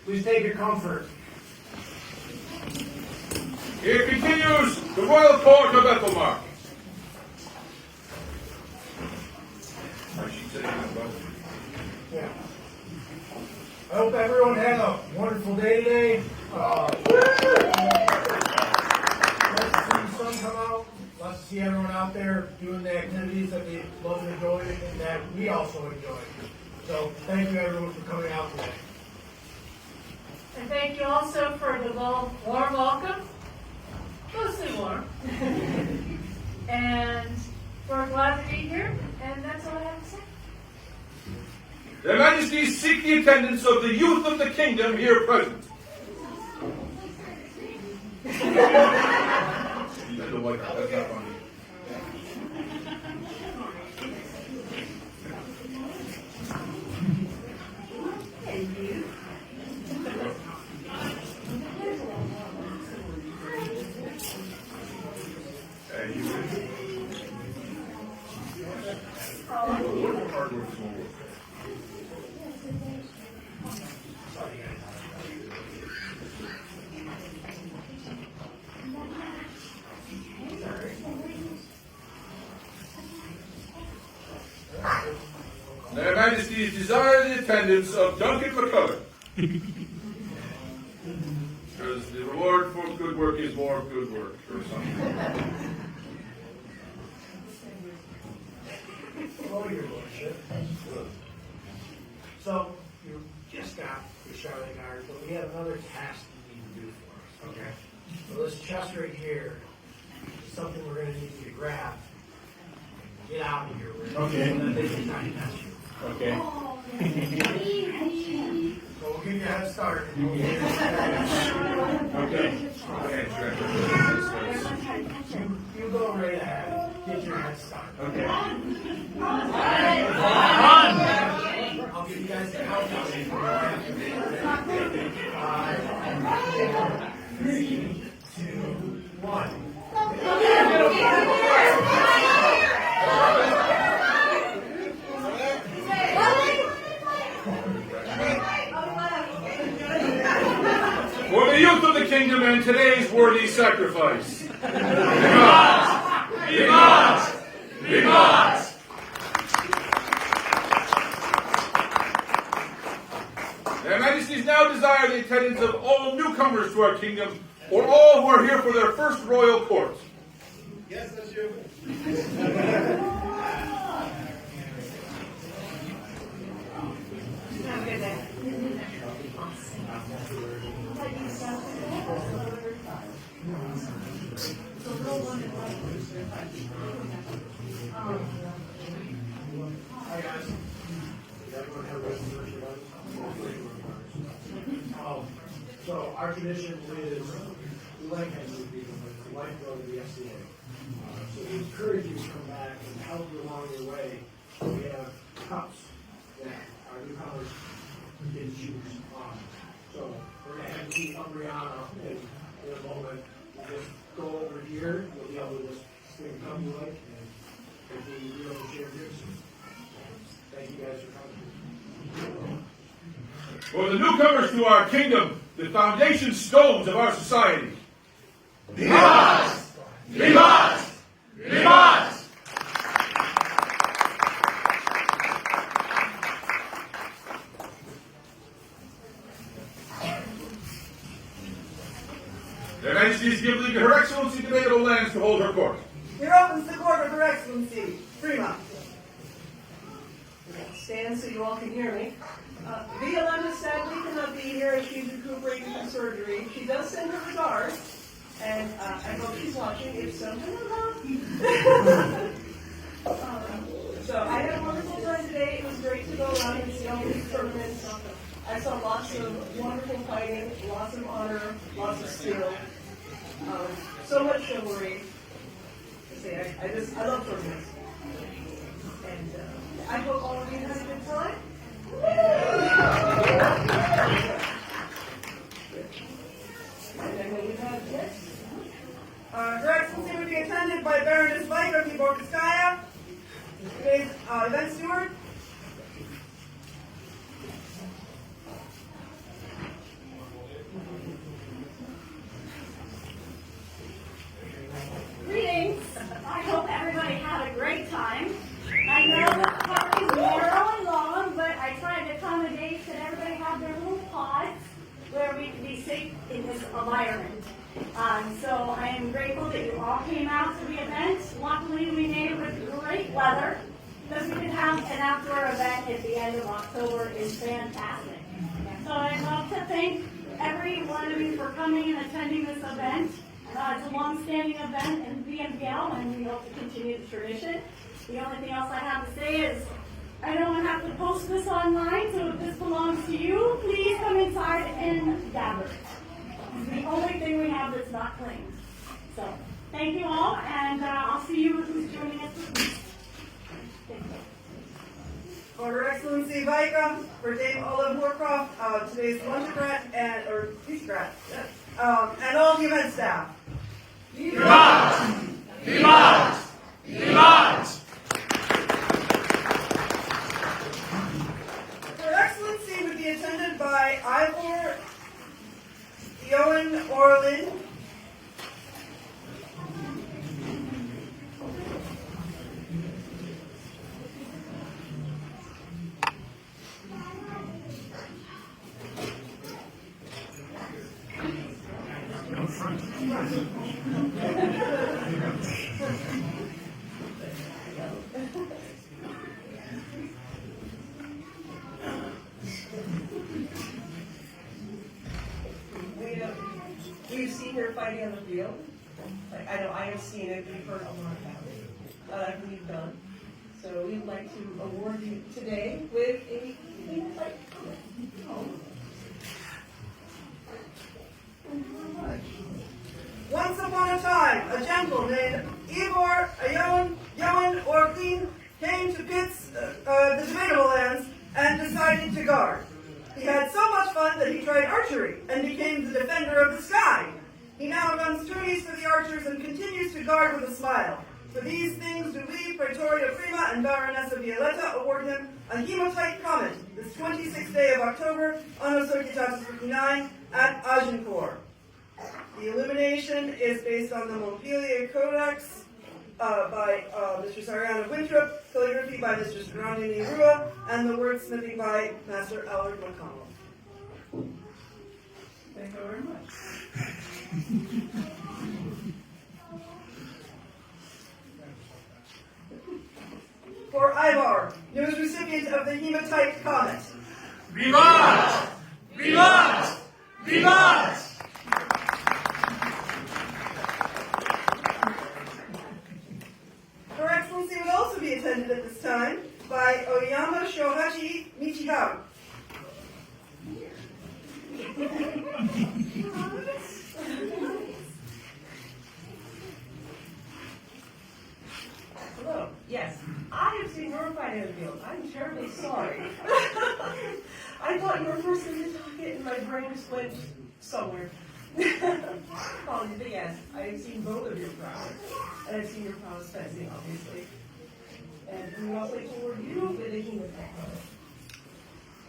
Please take your comfort. Here continues the royal court of Ethelmark. Yeah. I hope everyone had a wonderful day today. Nice to see the sun come out. Nice to see everyone out there doing the activities that they love and enjoy and that we also enjoy. So thank you everyone for coming out today. And thank you also for the warm welcome, mostly warm. And we're glad to be here, and that's all I have to say. Their Majesties seek the attendance of the youth of the kingdom here present. Their Majesties desire the attendance of Duncan McCullough. Because the reward for good work is more good work, or something. Hello, Your Lordship. So, you just got your Charlotte Guard, but we have another task you need to do for us, okay? So this chest right here is something we're going to need you to grab. Get out of here. Okay. So that they can try and test you. Okay. So we'll give you a head start. And we'll get you Okay. You go right ahead. Get your head start. Okay. I'll give you guys the countdown. 5, 4, 3, 2, 1. For the youth of the kingdom and today's worthy sacrifice. Vivat! Vivat! Vivat! Their Majesties now desire the attendance of all newcomers to our kingdom, or all who are here for their first royal court. Yes, that's you. Have a good day. Hi guys. Everyone have a resolution? So our tradition is we like having you be the lifeguard of the FCA. So we encourage you to come back and help you along your way. We have cups that our newcomers can choose on. So we're going to have you see Umbriana in a moment. Just go over here. You'll be able to just bring a cup you like and hopefully you'll be able to share drinks. Thank you guys for coming. For the newcomers to our kingdom, the foundation stones of our society. Vivat! Vivat! Vivat! Their Majesties give leave to Her Excellency debatable lands to hold her court. Here opens the court of Her Excellency, Fremont. Stand so you all can hear me. Violetta sadly cannot be here as she's recuperating from surgery. She does send her regards, and I hope she's watching. If so, so I had a wonderful time today. It was great to go around and see all these tournaments. I saw lots of wonderful fighting, lots of honor, lots of skill, so much chivalry. I love tournaments. And I hope all of you had a good time. And then we have next So I am grateful that you all came out to the event. Luckily, we made it with great weather, because we could have an outdoor event at the end of October is fantastic. So I'd love to thank every one of you for coming and attending this event. It's a long-standing event in VMPL, and we hope to continue the tradition. The only thing else I have to say is, I don't have to post this online, so if this belongs to you, please come inside and gather it. It's the only thing we have that's not claimed. So, thank you all, and I'll see you who's joining us this week. Thank you. For Her Excellency Vika, for Dame Olive Moorcroft, today's lunchgrat and all the event staff. Vivat! Vivat! Vivat! Her Excellency would be attended by Ivor Eoin Orlin, We've seen her fighting on the field. I know I have seen it. We've heard a lot about it. We've done. So we'd like to award you today with a fight. Once upon a time, a gentle named Ivor Eoin Orlin came to Pitt's the debatable lands and decided to guard. He had so much fun that he tried archery and became the defender of the sky. He now runs tourneys for the archers and continues to guard with a smile. For these things do we, Praetoria Prima and Baronessa Violetta, award him a hematite comet this 26th day of October, Anno Societatis 59, at Agincourt. The illumination is based on the Montpellier Codex by Mr. Sariana Winthrop, calligraphy by Mr. Scarani Rua, and the wordsmithing by Master Albert McConnell. Thank you very much. For Ivar, newest recipient of the hematite comet. Vivat! Vivat! Vivat! Her Excellency would also be attended at this time by Oyama Shohachi Michiharu. Hello. Yes, I have seen your fight in the field. I'm terribly sorry. I thought you were first in the docket and my brain just went somewhere. Apologies, but yes, I have seen both of your prowess. And I've seen your prowess fencing, obviously. And we also award you with a hematite.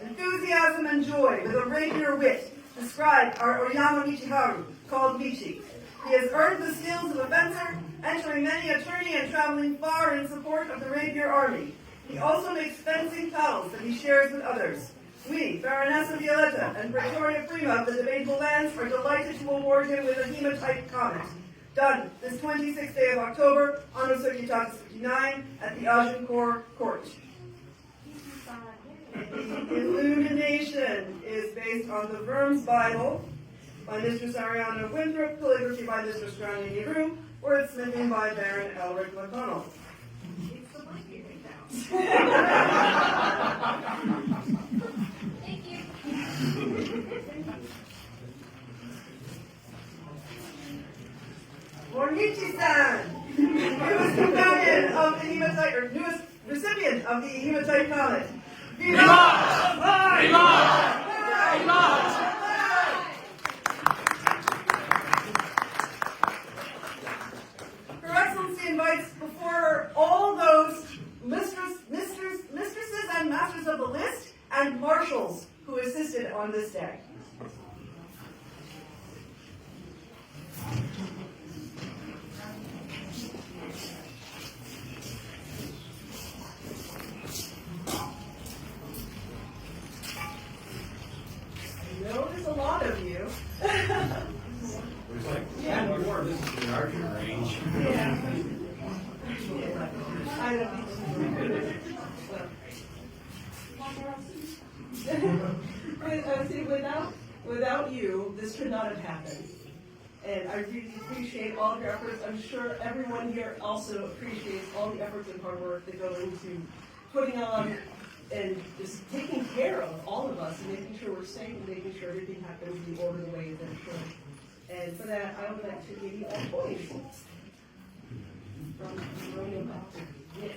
Enthusiasm and joy with a rapier wit described our Oyama Michiharu, called Michi. He has earned the skills of a fencer, entering many a tourney and traveling far in support of the rapier army. He also makes fencing towels that he shares with others. We, Baronessa Violetta and Praetoria Prima of the debatable lands, are delighted to award him with a hematite comet. Done this 26th day of October, Anno Societatis 59, at the Agincourt Court. The illumination is based on the Worms Bible by Mr. Sariana Winthrop, calligraphy by Mr. Strani Nehru, wordsmithing by Baron Elric McConnell. It's the monkey right now. Thank you. Mornichi-san, newest companion of the hematite, or newest recipient of the hematite comet. Vivat! Vivat! Vivat! Her Excellency invites before her all those mistresses and masters of the list and marshals who assisted on this day. No before, this is the archery range. Yeah. I don't think see, without you, this could not have happened. And I really appreciate all of your efforts. I'm sure everyone here also appreciates all the efforts and hard work that go into putting on and just taking care of all of us and making sure we're safe and making sure everything happens in the order the way that it should. And for that, I would like to give you all points. From Romeo Doctor. Yes.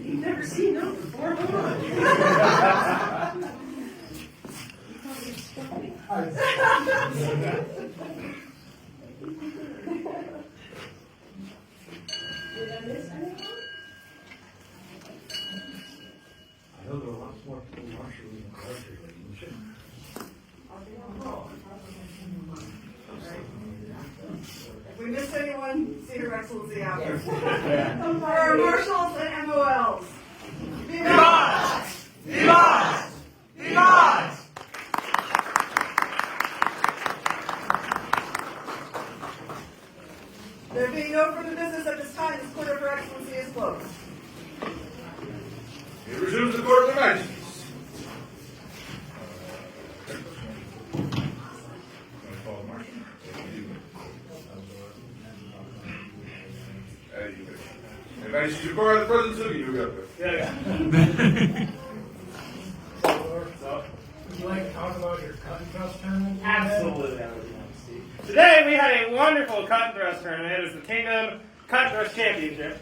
You've never seen those before, come on. Did I miss anything? I know there are lots more people marshalling in the archery range. If we missed anyone, see Her Excellency after. For our marshals and MOLs. Vivat! Vivat! Vivat! There being no further business at this time, this court of Her Excellency is closed. It resumes the court of their majesties. Your Majesty, require the presence of you. Yeah. Would you like to talk about your cut and thrust tournament? Absolutely, I would love to see. Today we had a wonderful cut and thrust tournament. It was the Kingdom Cut and Thrust Championship.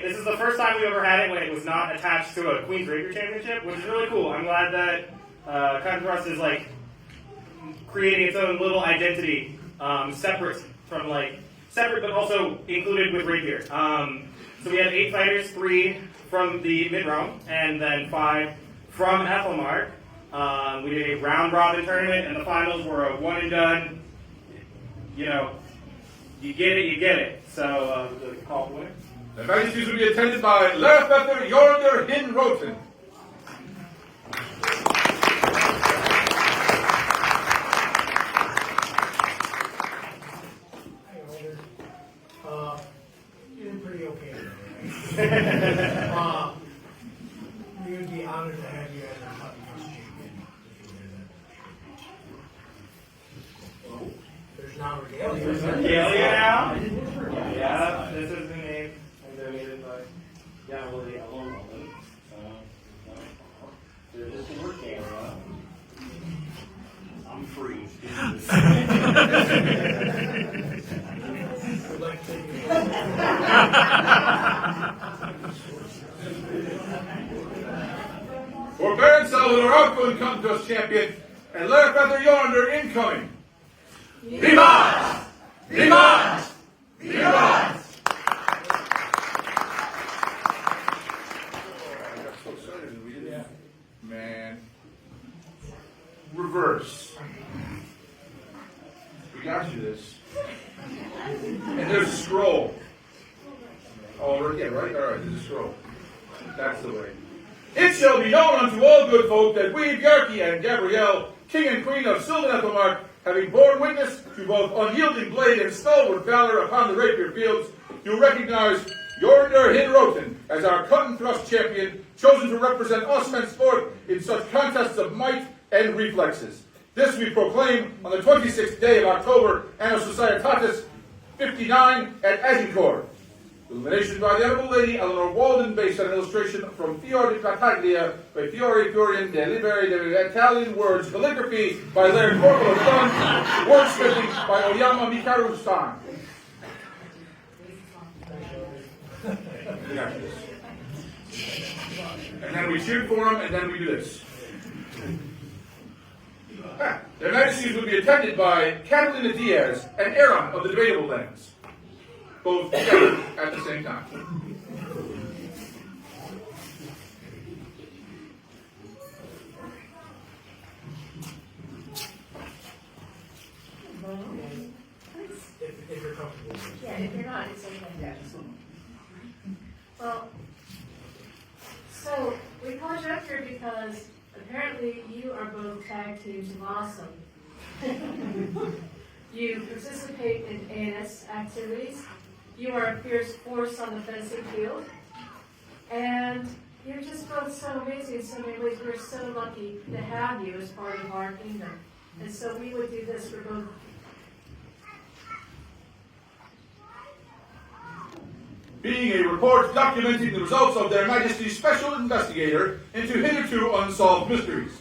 This is the first time we ever had it when it was not attached to a Queen's Rapier Championship, which is really cool. I'm glad that cut and thrust is like creating its own little identity, separate but also included with rapier. So we had 8 fighters, 3 from the mid-roam, and then 5 from Ethelmark. We did a round-robin tournament, and the finals were a one-and-done. You know, you get it. So the call winner. The Majesties will be attended by Lerfetter Jorder Hin Roten. You did pretty okay there, right? We would be honored to have you as our cut and thrust champion. If you were that. There's now regalia. There's regalia now. Yeah, this has been named and donated by Yahweh alone. There's just a work camera. I'm free. Would like to take you. For Baron Salvador, outgoing cut and thrust champion, and Lerfetter Yonder, incoming. Vivat! Vivat! Vivat! Man. Reverse. We got you this. And there's a scroll. Oh, yeah, right? Alright, there's a scroll. That's the way. It shall be known unto all good folk that we, Bjarki and Gabrielle, King and Queen of Sylvan Ethelmark, having borne witness to both unyielding blade and stalwart valor upon the rapier fields, do recognize Jorder Hin Roten as our cut and thrust champion, chosen to represent us henceforth in such contests of might and reflexes. This we proclaim on the 26th day of October, Anno Societatis 59 at Agincourt. Illumination by the Honorable Lady Eleanor Walden, based on an illustration from Fior di Battaglia by Fiore Furian de Liberi de Italian words, calligraphy by Laird Corporal Son, wordsmithing by Oyama Mikaru-san. And then we cheer for him, and then we do this. Their Majesties will be attended by Catalina Diaz and Aaron of the Debatable Lands, both together at the same time. you are both tag teams of awesome. You participate in ANS activities. You are a fierce force on the fencing field. And you're just both so amazing in so many ways. We're so lucky to have you as part of our kingdom. And so we would do this for both. Being a report documenting the results of Their Majesty's Special Investigator into hitherto unsolved mysteries.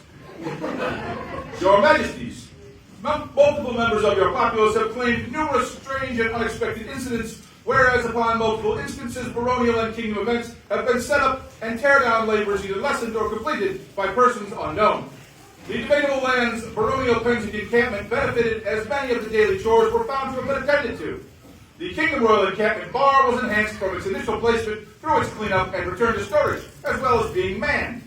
Your Majesties, multiple members of your populace have claimed numerous strange and unexpected incidents, whereas upon multiple instances baronial and kingdom events have been set up and tear down labors either lessened or completed by persons unknown. The debatable lands baronial Penzing encampment benefited as many of the daily chores were found to have been attended to. The Kingdom Royal Encampment Bar was enhanced from its initial placement through its cleanup and return to storage, as well as being manned.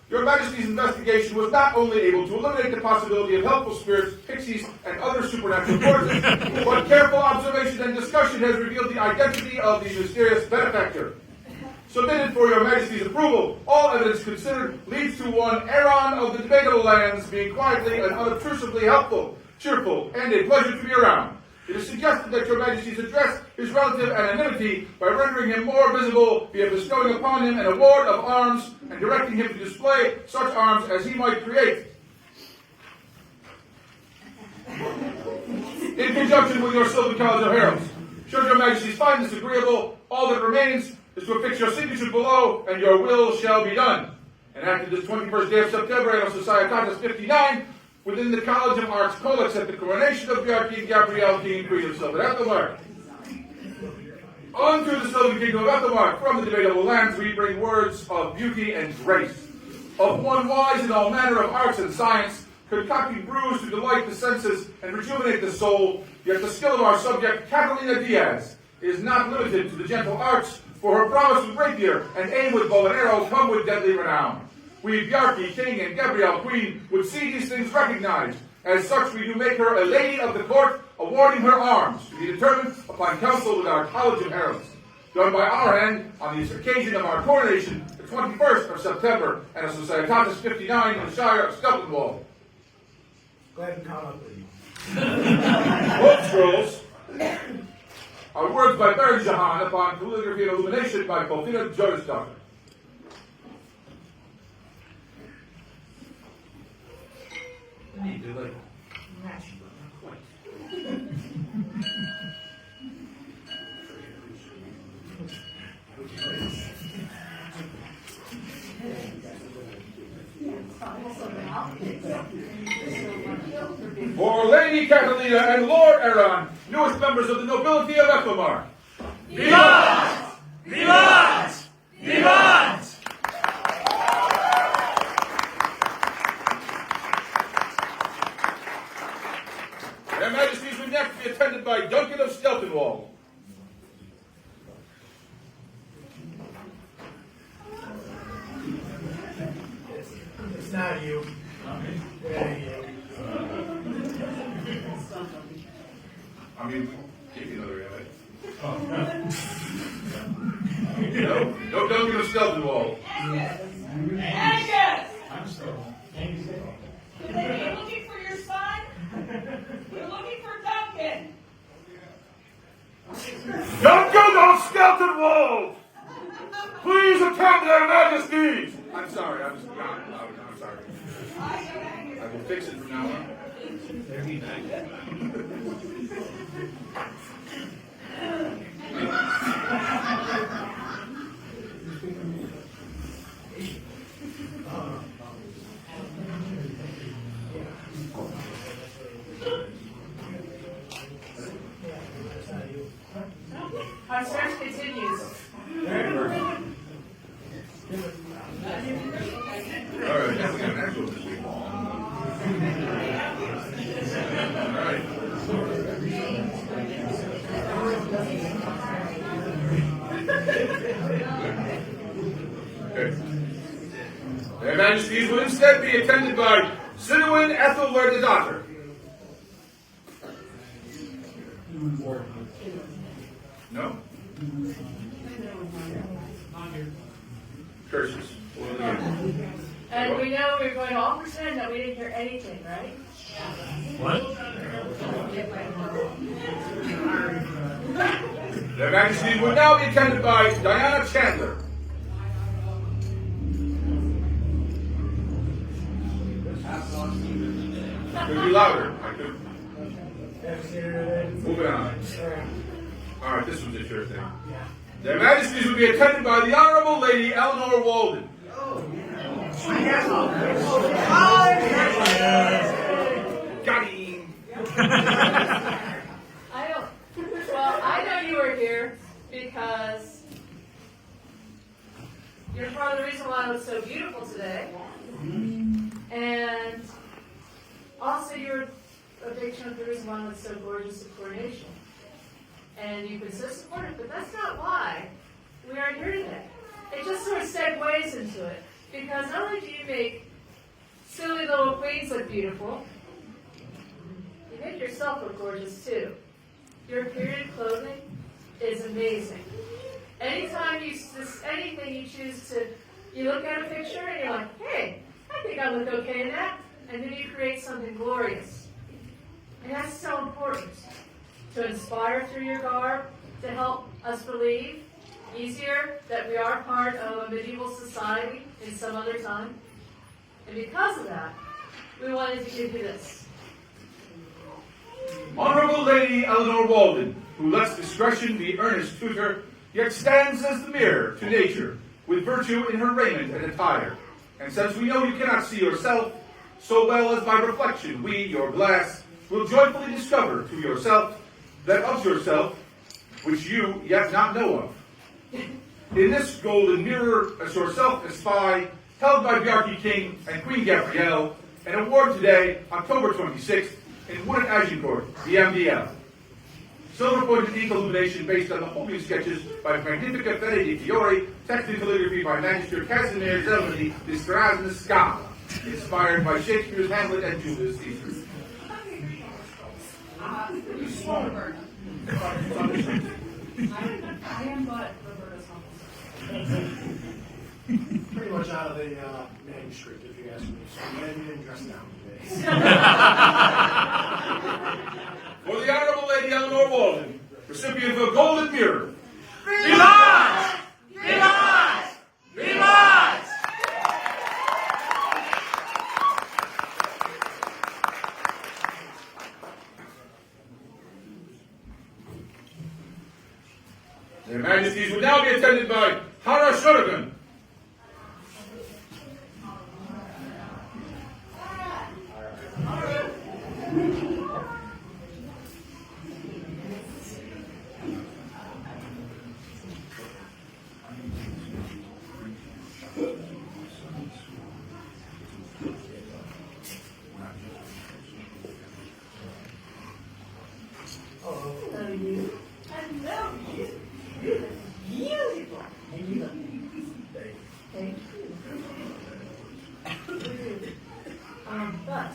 Your Majesty's investigation was not only able to eliminate the possibility of helpful spirits, pixies, and other supernatural forces, but careful observation and discussion has revealed the identity of the mysterious benefactor. Submitted for your Majesty's approval, all evidence considered leads to one Aaron of the debatable lands being quietly and unobtrusively helpful, cheerful, and a pleasure to be around. It is suggested that your Majesty's address his relative anonymity by rendering him more visible via bestowing upon him an award of arms and directing him to display such arms as he might create. In conjunction with your Sylvan College of Heralds, should your Majesty's find this agreeable, all that remains is to affix your signature below, and your will shall be done. Enacted this 21st day of September, Anno Societatis 59, within the College of Arts Codex at the coronation of Bjarki Gabriel, King and Queen of Sylvan Ethelmark. Unto the Sylvan Kingdom of Ethelmark, from the debatable lands, we bring words of beauty and grace, of one wise in all manner of arts and science, concocting brews to delight the senses and rejuvenate the soul. Yet the skill of our subject, Catalina Diaz, is not limited to the gentle arts, for her prowess with rapier and aim with bow and arrow come with deadly renown. We, Bjarki, King, and Gabrielle, Queen, would see these things recognized. As such, we do make her a lady of the court, awarding her arms, to be determined upon council with our College of Heralds. Done by our hand, on the occasion of our coronation, the 21st of September, and a Societatis 59 in the Shire of Skeltonwall. Go ahead and count up, please. Both scrolls are words by Baron Jahan upon calligraphy and illumination by Polfina Jorisdottir. I need to like match you, but not quite. For Lady Catalina and Lord Aaron, newest members of the nobility of Ethelmark. Vivant! Vivant! Vivant! Their Majesties would next be attended by Duncan of Skeltonwall. It's not you. Yeah, you. I mean, give me another guy. No Duncan of Skeltonwall. Angus! I'm still. Are you looking for your son? You're looking for Duncan. Duncan of Skeltonwall! Please attend their Majesties! I'm sorry, I'm sorry. I will fix it from now on. Our search continues. All right, now we got an actual this week. All right. Okay. Their Majesties will instead be attended by Sinuin Ethelwerd-daughter. No? Curses. And we know we're going to all pretend that we didn't hear anything, right? What? Their Majesties would now be attended by Diana Chandler. Could be louder. I could. Moving on. All right, this was a sure thing. Their Majesties would be attended by the Honorable Lady Eleanor Walden. Got him. I know you were here because you're part of the reason why it was so beautiful today. And also you're a big chunk of the reason why it was so gorgeous at coronation. And you've been so supportive, but that's not why we are here today. It just sort of segues into it. Because not only do you make silly little queens look beautiful, you make yourself look gorgeous too. Your period clothing is amazing. Anytime anything you choose to, you look at a picture and you're like, hey, I think I look okay in that. And then you create something glorious. And that's so important. To inspire through your garb, to help us believe easier that we are part of a medieval society in some other time. And because of that, we wanted to give you this. Honorable Lady Eleanor Walden, who lets discretion be earnest tutor, yet stands as the mirror to nature, with virtue in her raiment and attire. And since we know you cannot see yourself so well as by reflection, we, your glass, will joyfully discover to yourself that of yourself which you yet not know of. In this golden mirror, as yourself espy, held by Bjarki King and Queen Gabrielle, an award today, October 26th, in Wood at Agincourt, the MDL. Silver-pointed ink illumination based on the homing sketches by Magnifica Fede di Fiori, text and calligraphy by Magister Casimir Zelmany di Strasna Scala, inspired by Shakespeare's Hamlet and Julius Caesar. I am but Roberta's humble. Pretty much out of the manuscript, if you ask me. So I'm glad you didn't dress down today. For the Honorable Lady Eleanor Walden, recipient of a Golden Mirror. Vivant! Vivant! Vivant! Their Majesties will now be attended by Hara Shurigan. Hello, you. Hello, you. You look beautiful. And you look. Thank you. But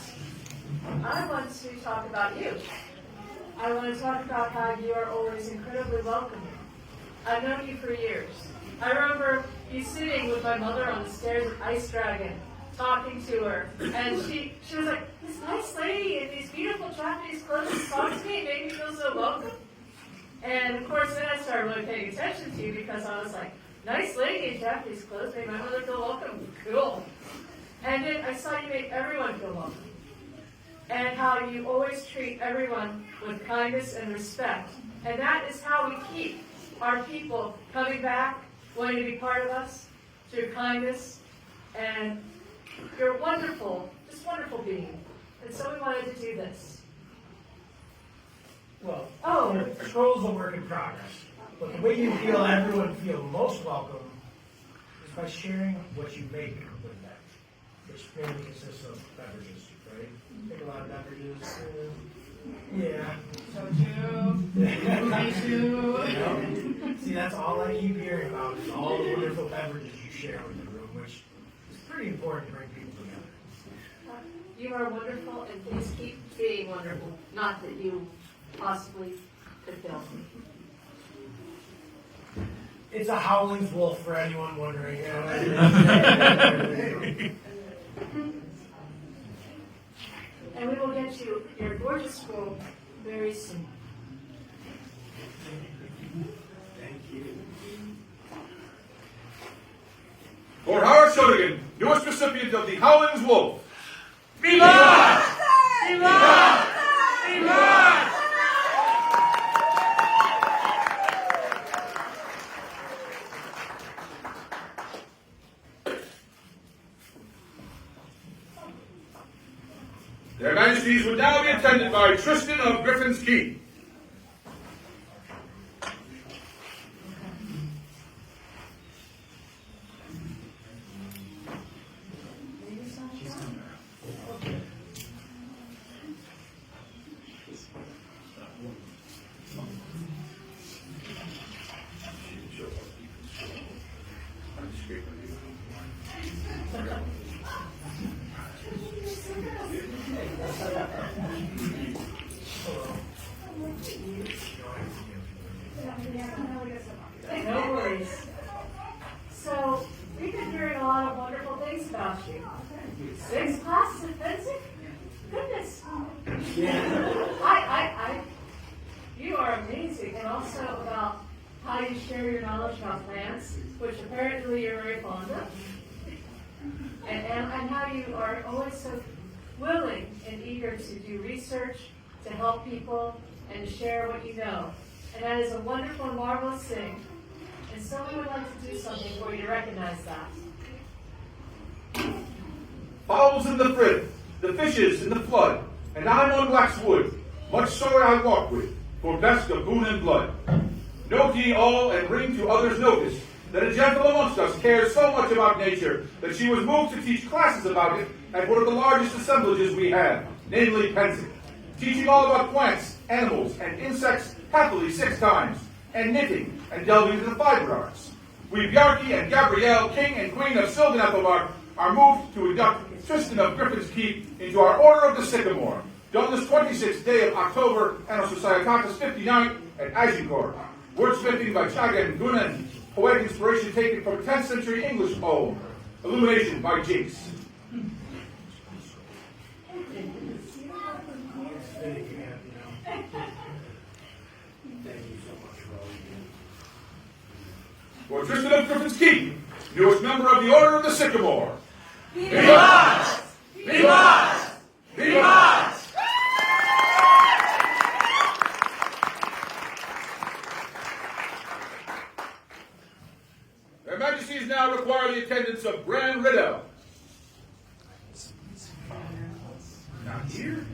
I want to talk about you. I want to talk about how you are always incredibly welcoming. I've known you for years. I remember you sitting with my mother on the stairs at Ice Dragon, talking to her, and she was like, this nice lady in these beautiful Japanese clothes talked to me and made me feel so welcome. And of course then I started really paying attention to you because I was like, nice lady in Japanese clothes made my mother feel welcome. Cool. And then I saw you make everyone feel welcome. And how you always treat everyone with kindness and respect. And that is how we keep our people coming back, wanting to be part of us, through kindness. And you're wonderful, just wonderful being. And so we wanted to do this. Well, Oh. the scroll's a work in progress. But the way you feel everyone feel most welcome is by sharing what you make with them, which mainly consists of beverages, right? You make a lot of beverages. Yeah. See, that's all I keep hearing about is all the wonderful beverages you share with the room, which is pretty important to bring people together. You are wonderful, and please keep being wonderful. Not that you possibly could fail. It's a howling wolf for anyone wondering. And we will get you your gorgeous scroll very soon. For Howard Shodigan, newest recipient of the Howling's Wolf. Viva! Viva! Viva! Their Majesties would now be attended by Tristan of Griffin's Keep. No worries. So, we've been hearing a lot of wonderful things about you. 6 classes of fencing? Goodness. You are amazing, and also about how you share your knowledge about plants, which apparently you're very fond of, and how you are always so willing and eager to do research, to help people, and to share what you know. And that is a wonderful and marvelous thing. And so we would like to do something for you to recognize that. Fowls in the frith, the fishes in the flood, and I'm on Black's Wood, much sorrow I walk with, for best of boon and blood. Note ye all, and bring to others notice, that a gentle amongst us cares so much about nature, that she was moved to teach classes about it at one of the largest assemblages we have, namely Pensick, teaching all about plants, animals, and insects happily 6 times, and knitting, and delving into the fiber arts. We Bjarki and Gabrielle, King and Queen of Sylvan Ethelbart, are moved to induct Tristan of Griffin's Keep into our Order of the Sycamore, done this 26th day of October, Anno Societatis 59 at Agincourt. Wordsmithing by Chagan Gunan, poetic inspiration taken from a 10th century English poem. Illumination by Jinx. For Tristan of Griffin's Keep, newest member of the Order of the Sycamore. Viva! Viva! Viva! Their Majesties now require the attendance of Grand Riddell. Not here?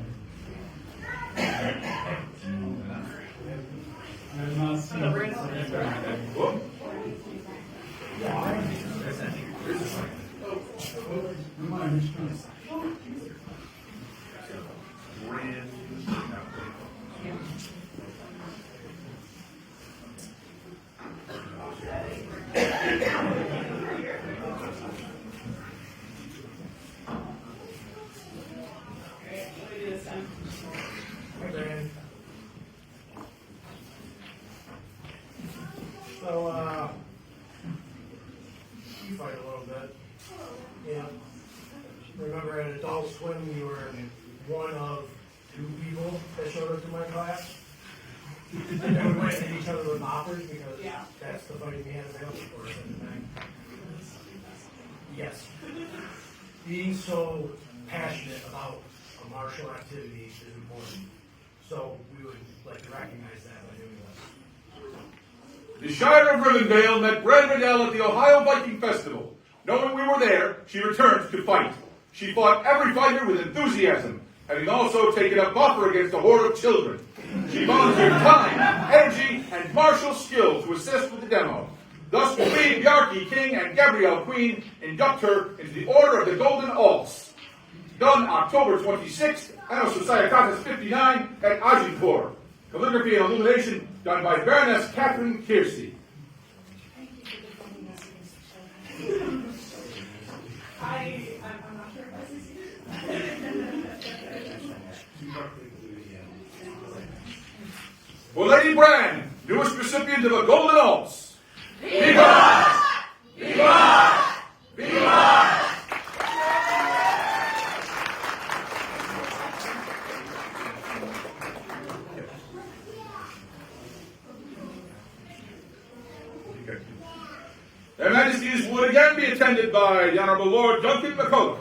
Whoop. So, you fight a little bit. Yeah. Remember at Adult Swim, you were one of 2 people that showed up to my class? And then we went and hit each other with moppers because that's the fighting we had available for us at the time. Yes. Being so passionate about a martial activity is important. So we would like to recognize that by doing this. The Shire of Rivendell met Grand Riddell at the Ohio Viking Festival. Knowing we were there, she returned to fight. She fought every fighter with enthusiasm, having also taken up buffer against a horde of children. She volunteered time, energy, and martial skill to assist with the demo. Thus will we, Bjarki King and Gabrielle Queen, induct her into the Order of the Golden Alts. Done October 26th, Anno Societatis 59 at Agincourt. Calligraphy and illumination done by Baroness Catherine Kiersey. I'm not sure if this is For Lady Brand, newest recipient of a Golden Alts. Viva! Viva! Viva! Majesties would again be attended by the Honorable Lord Duncan McCullough.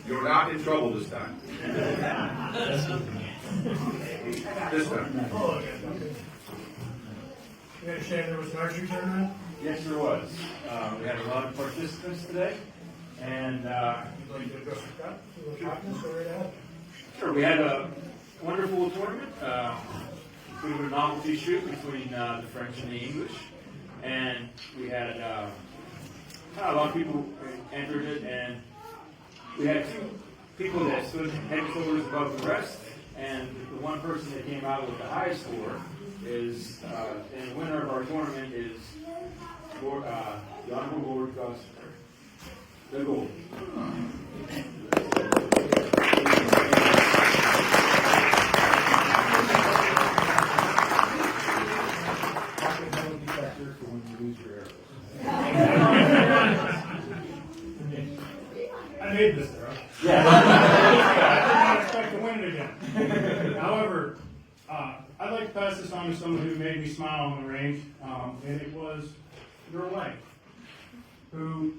You're not in trouble this time. This time. Oh, okay. You understand there was an archery tournament? Yes, there was. We had a lot of participants today, and You'd like to go for that? A little hotness over that? sure, we had a wonderful tournament. We did a novelty shoot between the French and the English, and we had a lot of people entered it, and we had two people that stood head and shoulders above the rest, and the one person that came out with the highest score is, and the winner of our tournament is Lord, the Honorable Lord Gosper. The gold. I made this, bro. Yeah. I didn't expect to win it again. However, I'd like to pass this on to someone who made me smile on the range, and it was your wife, who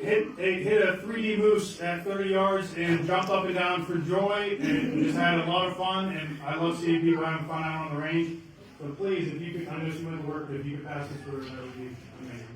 hit a 3D moose at 30 yards and jumped up and down for joy and just had a lot of fun. And I love seeing people having fun out on the range. So please, if you could, I know she went to work, but if you could pass this to her, that would be amazing.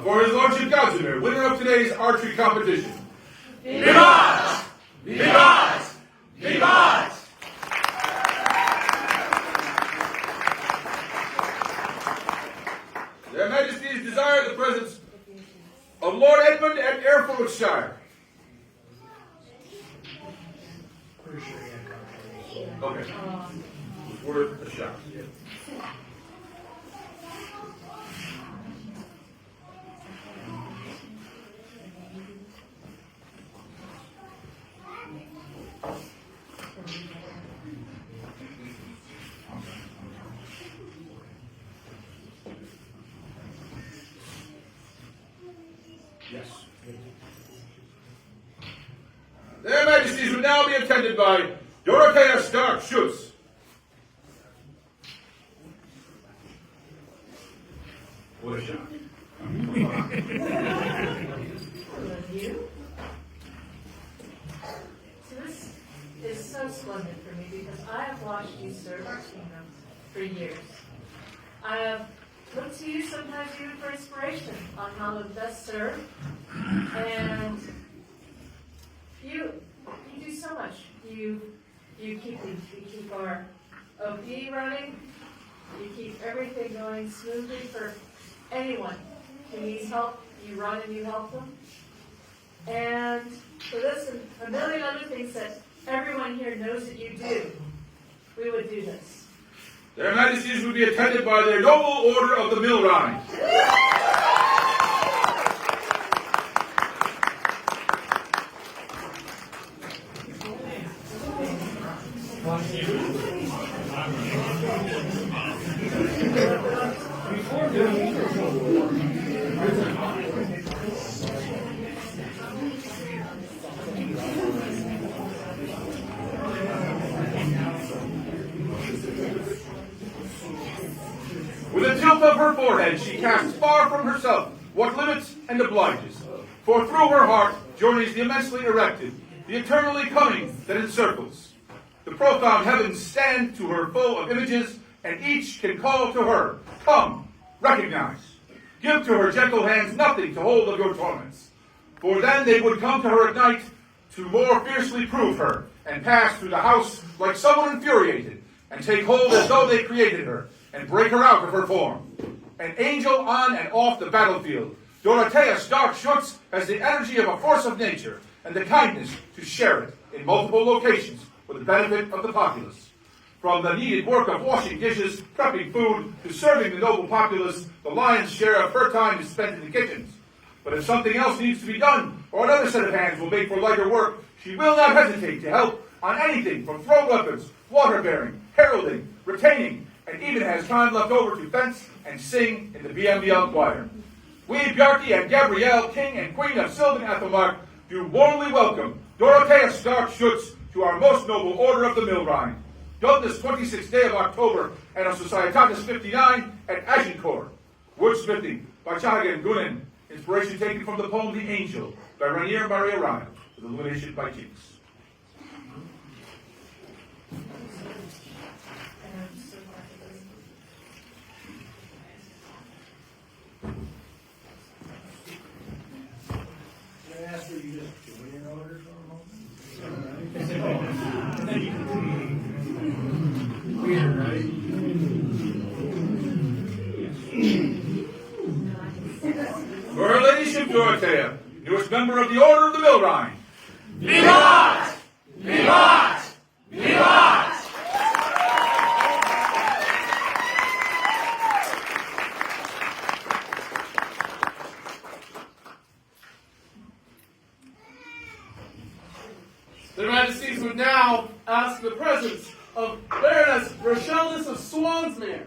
For his Lordship Gossamer, winner of today's archery competition. Vivat! Vivat! Vivat! Their Majesties desire the presence of Lord Edmund and Herefordshire. Pretty sure you had Okay. It's worth a shot. Yes. Their Majesties will now be attended by Dorothea Stark Schutz. What a shot. You? So this is so splendid for me because I have watched you serve our kingdom for years. I have looked to you sometimes even for inspiration on how to best serve. And you do so much. You keep our OP running. You keep everything going smoothly for anyone who needs help. You run and you help them. And for this and a million other things that everyone here knows that you do, we would do this. Their Majesties will be attended by their Noble Order of the Millrhine. With a tilt of her forehead, she casts far from herself what limits and obliges. For through her heart journeys the immensely erected, the eternally coming that encircles. The profound heavens stand to her full of images, and each can call to her, come, recognize. Give to her gentle hands nothing to hold of your torments. For then they would come to her at night to more fiercely prove her, and pass through the house like someone infuriated, and take hold as though they created her, and break her out of her form. An angel on and off the battlefield, Dorothea Stark Schutz has the energy of a force of nature, and the kindness to share it in multiple locations for the benefit of the populace. From the needed work of washing dishes, prepping food, to serving the noble populace, the lion's share of her time is spent in the kitchens. But if something else needs to be done, or another set of hands will make for lighter work, she will not hesitate to help on anything from throw weapons water bearing, heralding, retaining, and even has time left over to fence and sing in the BMBL choir. We, Bjarke and Gabrielle, King and Queen of Sylvan Athelmark, do warmly welcome Dorothea Stark-Schutz to our most noble order of the Millrhine. Done this 26th day of October, and of Societatis 59 at Agincourt. Wordsmithing by Chagan Gunin. Inspiration taken from the poem The Angel by Rainier Maria Rana, with illumination by Jinx. Can I ask that you just join your order for a moment? Weird, right? For Her Ladyship Dorothea, newest member of the Order of the Millrhine. Vivat! Vivat! Vivat! Their Majesties would now ask the presence of Baroness Rochellis of Swansmere.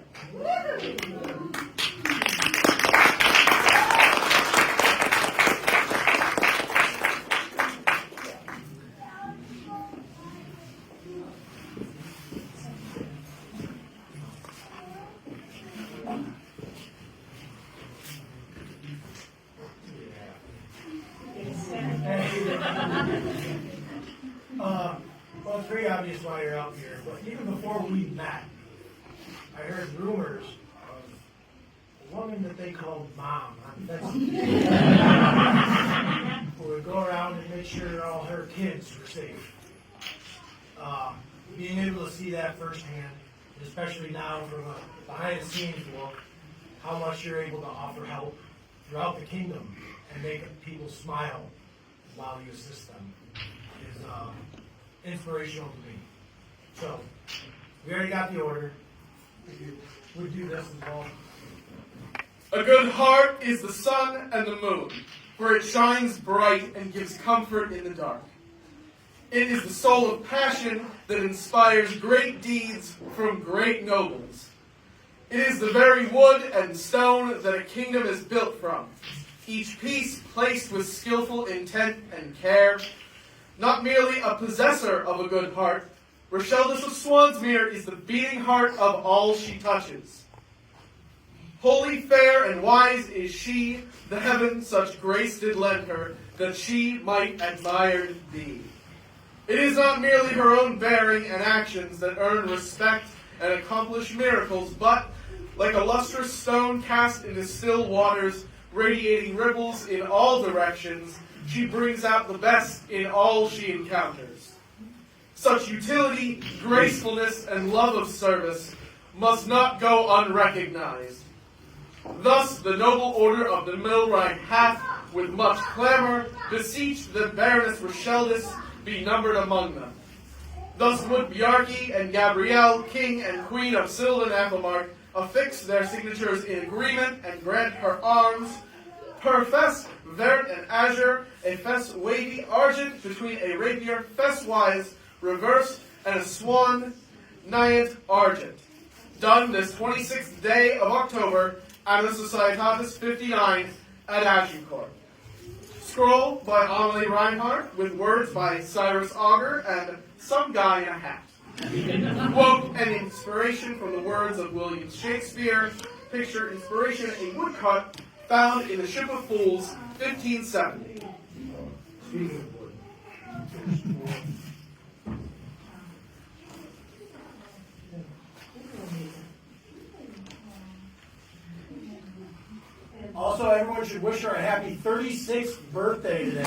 Well, it's pretty obvious why you're out here, but even before we met, I heard rumors of a woman that they called Mom on Facebook, who would go around and make sure all her kids were safe. Being able to see that firsthand, especially now from a behind-the-scenes look, how much you're able to offer help throughout the kingdom and make people smile while you assist them is inspirational to me. So, we already got the order. If you would do this as well. A good heart is the sun and the moon, for it shines bright and gives comfort in the dark. It is the soul of passion that inspires great deeds from great nobles. It is the very wood and stone that a kingdom is built from, each piece placed with skillful intent and care. Not merely a possessor of a good heart, Rochellis of Swansmere is the beating heart of all she touches. Holy, fair, and wise is she, the heaven such grace did lend her, that she might admired be. It is not merely her own bearing and actions that earn respect and accomplish miracles, but, like a lustrous stone cast into still waters, radiating ripples in all directions, she brings out the best in all she encounters. Such utility, gracefulness, and love of service must not go unrecognized. Thus the noble order of the Millrhine hath, with much clamor, beseeched that Baroness Rochellis be numbered among them. Thus would Bjarke and Gabrielle, King and Queen of Sylvan Athelmark, affix their signatures in agreement and grant her arms, per fess vert and azure, a fess wavy argent between a rapier fess-wise reversed and a swan niant argent. Done this 26th day of October at the Societatis 59 at Agincourt. Scroll by Amelie Reinhardt with words by Cyrus Auger and some guy in a hat. Quote and inspiration from the words of William Shakespeare. Picture inspiration, a woodcut found in the Ship of Fools, 1570. Speaking of wood. Also, everyone should wish her a happy 36th birthday today.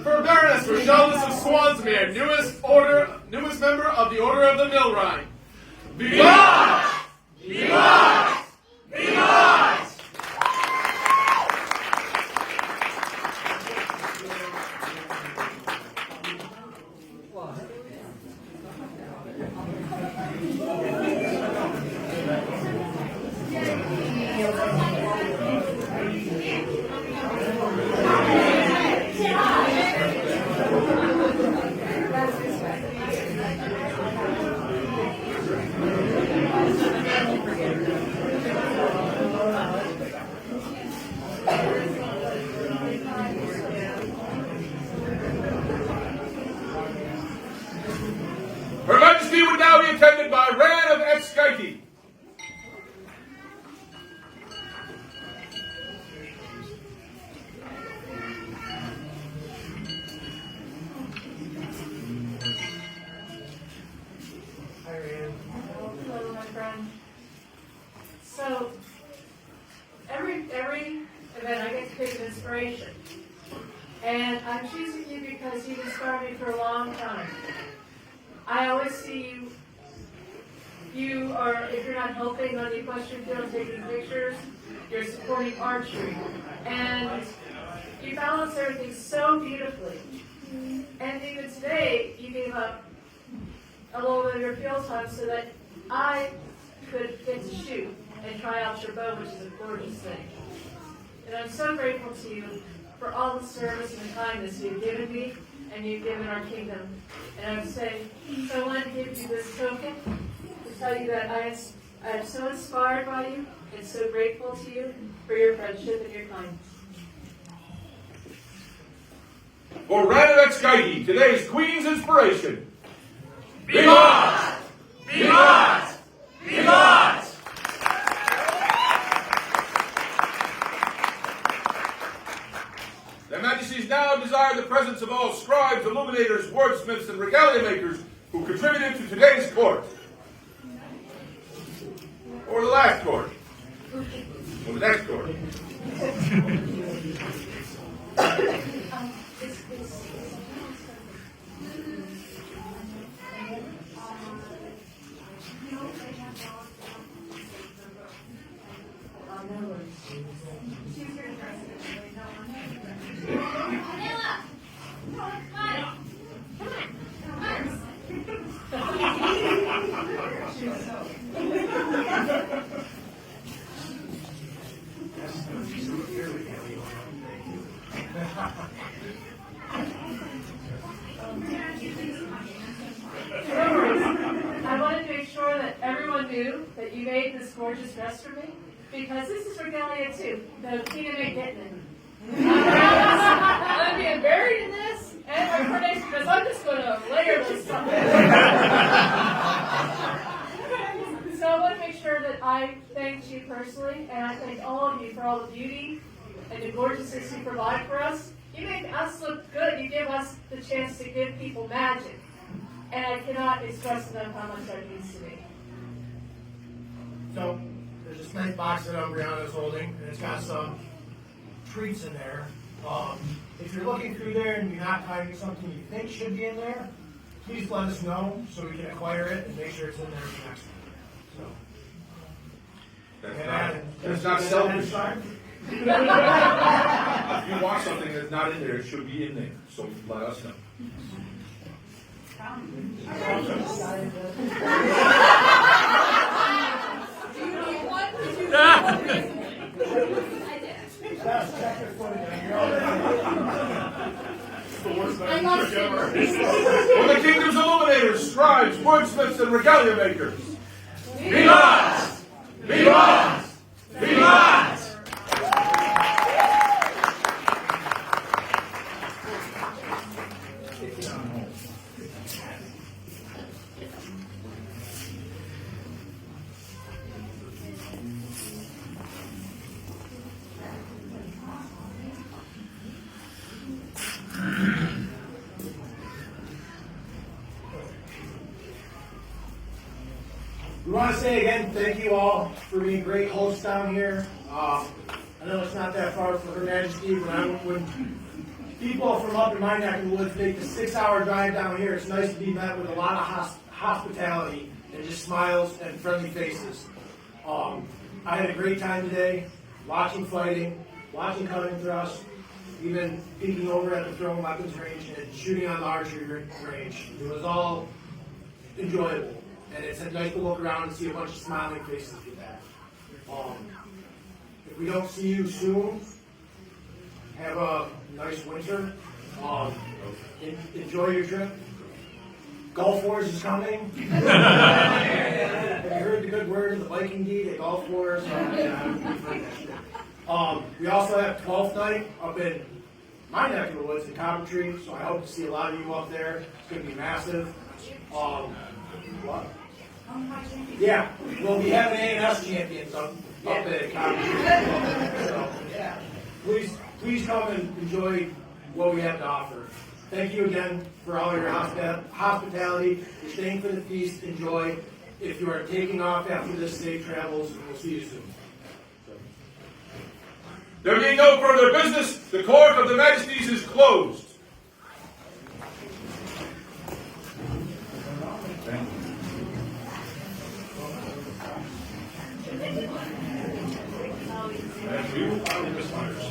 For Baroness Rochellis of Swansmere, newest member of the Order of the Millrhine. Vivat! Vivat! Vivat! Her Majesty would now be attended by Ran of Agincourt. Hi, Rand. Hello, my friend. So, every event I get to pick an inspiration. And I'm choosing you because you've inspired me for a long time. I always see you are, if you're not helping on the equestrian field, taking pictures, you're supporting archery. And you balance everything so beautifully. And even today, you gave up a little bit of your field time so that I could get to shoot and try out your bow, which is a gorgeous thing. And I'm so grateful to you for all the service and the kindness you've given me and you've given our kingdom. And I would say, so I wanted to give you this token to tell you that I am so inspired by you and so grateful to you for your friendship and your kindness. For Ran of Agincourt, today's Queen's inspiration. Vivat! Vivat! Vivat! Their Majesties now desire the presence of all scribes, illuminators, wordsmiths, and regalia makers who contributed to today's court. Or the last court. Or the next court. I wanted to make sure that everyone knew that you made this gorgeous dress for me, because this is regalia too. The kingdom ain't getting it. I'm being buried in this, and my coronation, because I'm just going to layer this stuff. So I want to make sure that I thanked you personally, and I thank all of you for all the beauty and the gorgeousness you provide for us. You make us look good. You give us the chance to give people magic. And I cannot express enough how much that means to me. So, there's this nice box that Brianna's holding, and it's got some treats in there. If you're looking through there and you're not finding something you think should be in there, please let us know so we can acquire it and make sure it's in there for next time. That's not selfish. If you want something that's not in there, it should be in there. So let us know. For the kingdom's illuminators, scribes, wordsmiths, and regalia makers. Vivat! Vivat! Vivat! We want to say again, thank you all for being great hosts down here. I know it's not that far from Her Majesty, but I wouldn't people from up in my neck of the woods make the 6-hour drive down here. It's nice to be met with a lot of hospitality and just smiles and friendly faces. I had a great time today, watching fighting, watching cutting thrust, even peeking over at the throwing weapons range and shooting on the archery range. It was all enjoyable, and it's nice to look around and see a bunch of smiling faces with that. If we don't see you soon, have a nice winter. Enjoy your trip. Gulf Wars is coming. Have you heard the good word of the Viking deed at Gulf Wars? We also have 12th night up in my neck of the woods in Coventry, so I hope to see a lot of you up there. It's going to be massive. What? Yeah, we'll be having A&S champions up at Coventry. So, yeah. Please come and enjoy what we have to offer. Thank you again for all your hospitality. You're staying for the feast. Enjoy. If you are taking off after this, safe travels, and we'll see you soon. There being no further business, the court of the Majesties is closed. Thank you, Miss Myers.